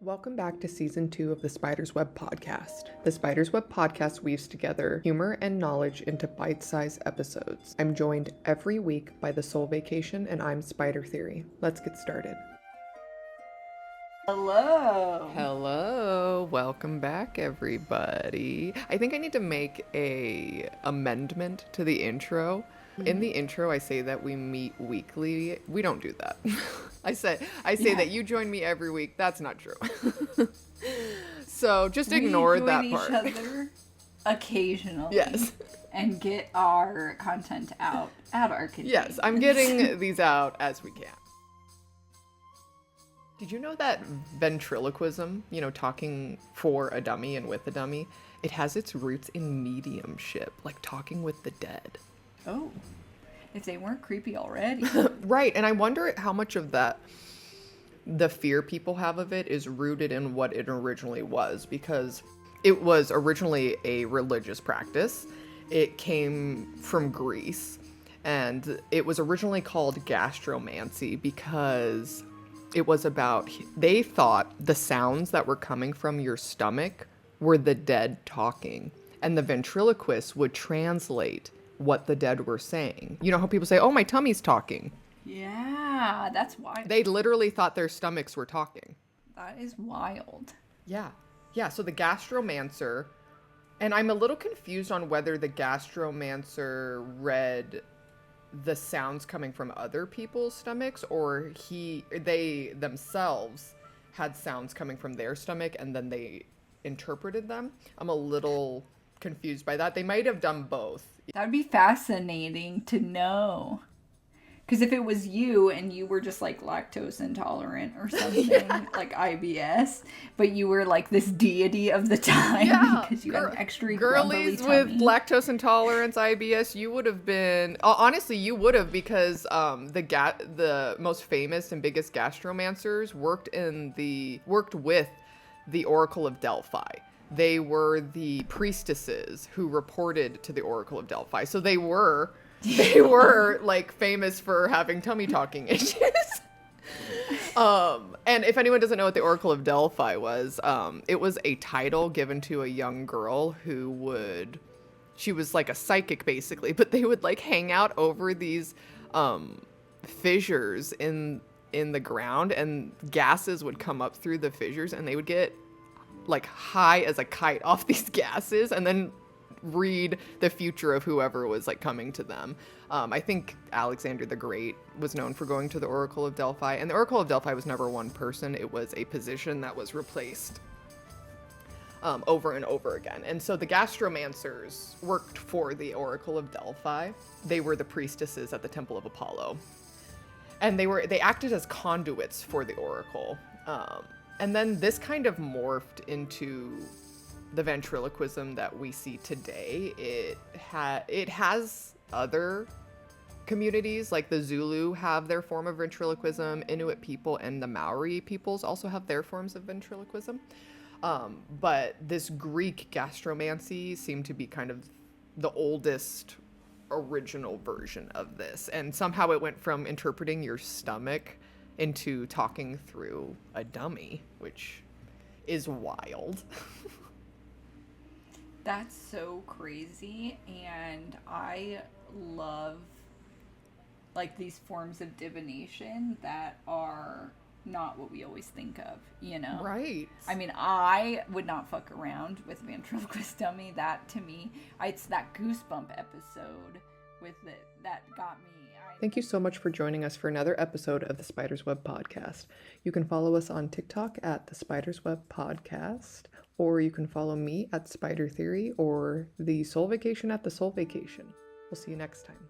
Welcome back to Season 2 of the Spider's Web Podcast. The Spider's Web Podcast weaves together humor and knowledge into bite-sized episodes. I'm joined every week by the Soul Vacation, and I'm Spider Theory. Let's get started. Hello. Welcome back, everybody. I think I need to make a amendment to the intro. In the intro, I say that we meet weekly. We don't do that. I say that you join me every week. That's not true. So just ignore that part. We join each other occasionally. Yes. And get our content out at our convenience. Yes, I'm getting these out as we can. Did you know that ventriloquism, talking for a dummy and with a dummy, it has its roots in mediumship, like talking with the dead. Oh, if they weren't creepy already. Right, and I wonder how much of that, the fear people have of it, is rooted in what it originally was, because it was originally a religious practice. It came from Greece, and it was originally called gastromancy because it was about, they thought the sounds that were coming from your stomach were the dead talking, and the ventriloquist would translate what the dead were saying. You know how people say, oh, my tummy's talking? Yeah, that's wild. They literally thought their stomachs were talking. That is wild. Yeah, so the gastromancer, and I'm a little confused on whether the gastromancer read the sounds coming from other people's stomachs, or they themselves had sounds coming from their stomach and then they interpreted them. I'm a little confused by that. They might have done both. That would be fascinating to know. Because if it was you and you were just like lactose intolerant or something, like IBS, but you were like this deity of the time because you had an extra girlies tummy. With lactose intolerance, IBS, you would have been, honestly, you would have, because the most famous and biggest gastromancers worked with the Oracle of Delphi. They were the priestesses who reported to the Oracle of Delphi. So they were like famous for having tummy talking issues. And if anyone doesn't know what the Oracle of Delphi was, it was a title given to a young girl she was like a psychic basically, but they would like hang out over these fissures in the ground, and gases would come up through the fissures, and they would get like high as a kite off these gases and then read the future of whoever was like coming to them. I think Alexander the Great was known for going to the Oracle of Delphi, and the Oracle of Delphi was never one person. It was a position that was replaced over and over again. And so the gastromancers worked for the Oracle of Delphi. They were the priestesses at the Temple of Apollo, and they acted as conduits for the Oracle. And then this kind of morphed into the ventriloquism that we see today. It has other communities, like the Zulu have their form of ventriloquism, Inuit people and the Maori peoples also have their forms of ventriloquism. But this Greek gastromancy seemed to be kind of the oldest original version of this. And somehow it went from interpreting your stomach into talking through a dummy, which is wild. That's so crazy, and I love like these forms of divination that are not what we always think of, Right. I mean, I would not fuck around with ventriloquist dummy. That to me, it's that Goosebump episode with it that got me. Thank you so much for joining us for another episode of the Spider's Web Podcast. You can follow us on TikTok at the Spider's Web Podcast, or you can follow me at Spider Theory, or the Soul Vacation at the Soul Vacation. We'll see you next time.